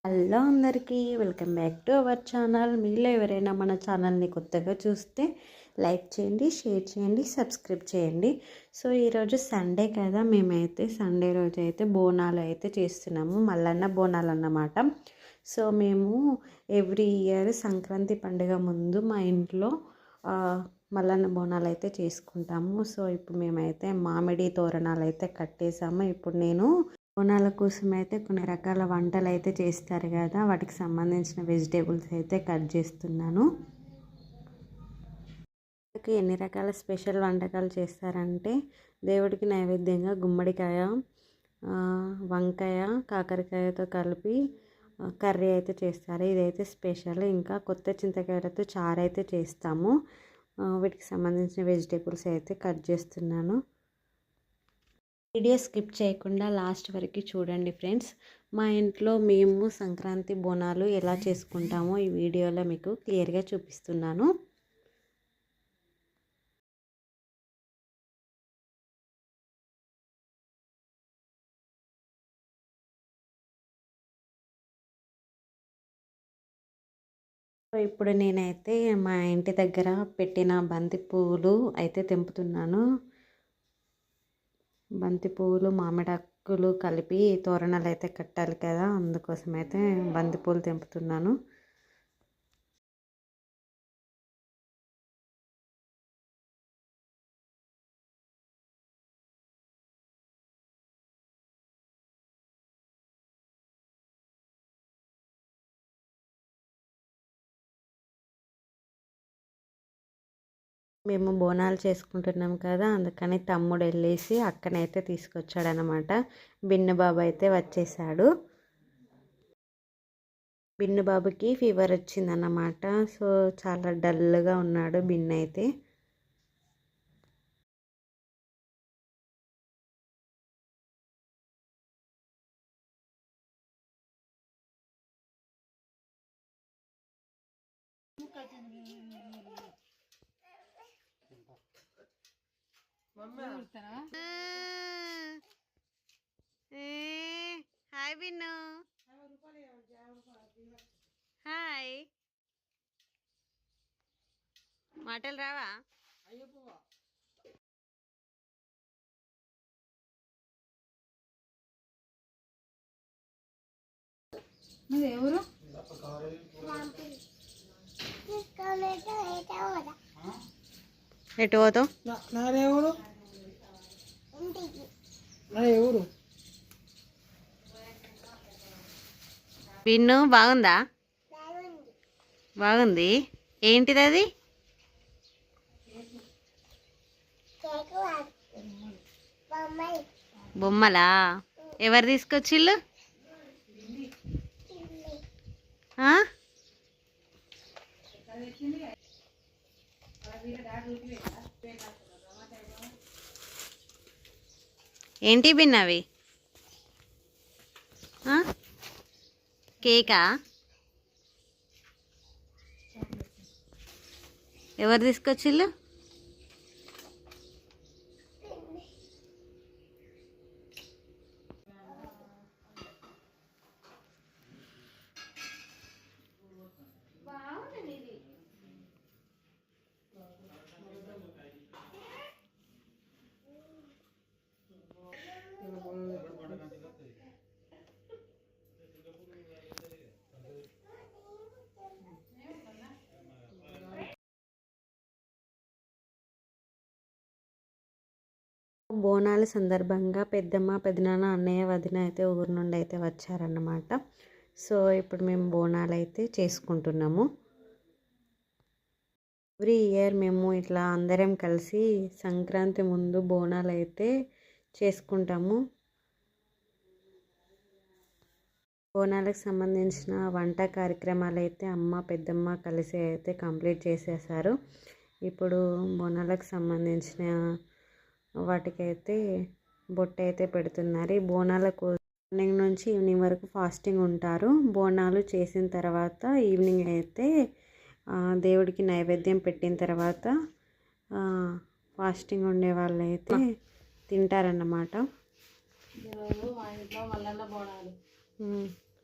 Hello అందరికీ welcome back to our channel. మీలో ఎవరైనా మన ఛానల్ని కొత్తగా చూస్తే లైక్ చేయండి, షేర్ చేయండి, సబ్స్క్రైబ్ చేయండి. సో ఈరోజు సండే కదా, మేమైతే సండే రోజు అయితే బోనాలు అయితే చేస్తున్నాము, మల్లన్న బోనాలు అన్నమాట. సో మేము ఎవ్రీ ఇయర్ సంక్రాంతి పండుగ ముందు మా ఇంట్లో మల్లన్న బోనాలు అయితే చేసుకుంటాము. సో ఇప్పుడు మేమైతే మామిడి తోరణాలు అయితే కట్టేసాము. ఇప్పుడు నేను బోనాల కోసం అయితే కొన్ని రకాల వంటలు అయితే చేస్తారు కదా, వాటికి సంబంధించిన వెజిటేబుల్స్ అయితే కట్ చేస్తున్నాను. ఎన్ని రకాల స్పెషల్ వంటకాలు చేస్తారంటే, దేవుడికి నైవేద్యంగా గుమ్మడికాయ, వంకాయ, కాకరకాయతో కలిపి కర్రీ అయితే చేస్తారు. ఇదైతే స్పెషల్. ఇంకా కొత్త చింతకాయలతో చారు అయితే చేస్తాము. వీటికి సంబంధించిన వెజిటేబుల్స్ అయితే కట్ చేస్తున్నాను. వీడియో స్కిప్ చేయకుండా లాస్ట్ వరకు చూడండి ఫ్రెండ్స్. మా ఇంట్లో మేము సంక్రాంతి బోనాలు ఎలా చేసుకుంటామో ఈ వీడియోలో మీకు క్లియర్గా చూపిస్తున్నాను. ఇప్పుడు నేనైతే మా ఇంటి దగ్గర పెట్టిన బంతి పువ్వులు అయితే తెంపుతున్నాను. బంతి పువ్వులు, మామిడాకులు కలిపి తోరణాలు అయితే కట్టాలి కదా, అందుకోసం అయితే బంతి పువ్వులు తెంపుతున్నాను. మేము బోనాలు చేసుకుంటున్నాం కదా, అందుకని తమ్ముడు వెళ్ళేసి అక్కనైతే తీసుకొచ్చాడనమాట. బిన్ను బాబు అయితే వచ్చేసాడు. బిన్ను బాబుకి ఫీవర్ వచ్చిందన్నమాట. సో చాలా డల్గా ఉన్నాడు బిన్ను అయితే. Hi Binnu, hi. మాటలు రావా? ఎవరు ఎటు పోతావు? బిన్ను బాగుందా? బాగుంది. ఏంటిది అది? బొమ్మలా? ఎవరు తీసుకొచ్చిళ్ళు? ఏంటి బిన్నవి? కేకా? ఎవరు తీసుకొచ్చిళ్ళు? బోనాల సందర్భంగా పెద్దమ్మ, పెదనాన్న, అన్నయ్య, వదిన అయితే ఊరు నుండి అయితే వచ్చారన్నమాట. సో ఇప్పుడు మేము బోనాలు అయితే చేసుకుంటున్నాము. ఎవ్రీ ఇయర్ మేము ఇట్లా అందరం కలిసి సంక్రాంతి ముందు బోనాలు అయితే చేసుకుంటాము. బోనాలకు సంబంధించిన వంట కార్యక్రమాలు అయితే అమ్మ, పెద్దమ్మ కలిసి అయితే కంప్లీట్ చేసేసారు. ఇప్పుడు బోనాలకు సంబంధించిన వాటికైతే బొట్టు అయితే పెడుతున్నారు. ఈ బోనాలకు మార్నింగ్ నుంచి ఈవినింగ్ వరకు ఫాస్టింగ్ ఉంటారు. బోనాలు చేసిన తర్వాత ఈవినింగ్ అయితే దేవుడికి నైవేద్యం పెట్టిన తర్వాత ఫాస్టింగ్ ఉండే వాళ్ళు అయితే తింటారన్నమాట. మా ఇంట్లో మల్లన్న బోనాలు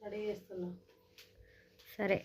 రెడీ చేస్తున్నాం. సరే.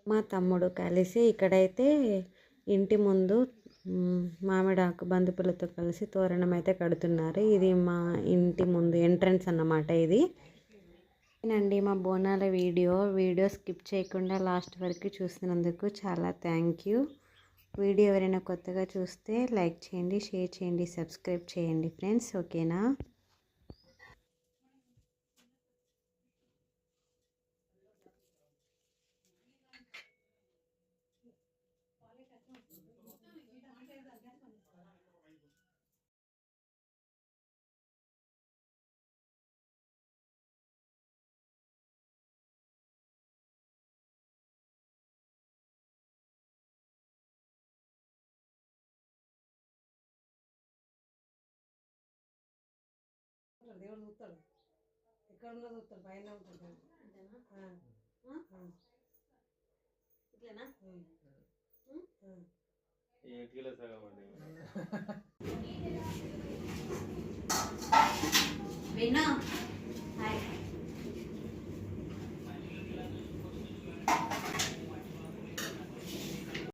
మా తమ్ముడు కలిసి ఇక్కడైతే ఇంటి ముందు మామిడాకు బంతిపూలతో కలిసి తోరణం అయితే కడుతున్నారు. ఇది మా ఇంటి ముందు ఎంట్రన్స్ అన్నమాట. ఇది నండి మా బోనాల వీడియో స్కిప్ చేయకుండా లాస్ట్ వరకు చూసినందుకు చాలా థ్యాంక్ యూ. వీడియో ఎవరైనా కొత్తగా చూస్తే లైక్ చేయండి, షేర్ చేయండి, సబ్స్క్రైబ్ చేయండి ఫ్రెండ్స్. ఓకేనా? దేవుడు చూస్తాడు, ఎక్కడ ఉన్నా చూస్తాడు, పైన ఉంటాడు. ఇట్లేనా? ఏంటిలో సగం అండి విన్నా.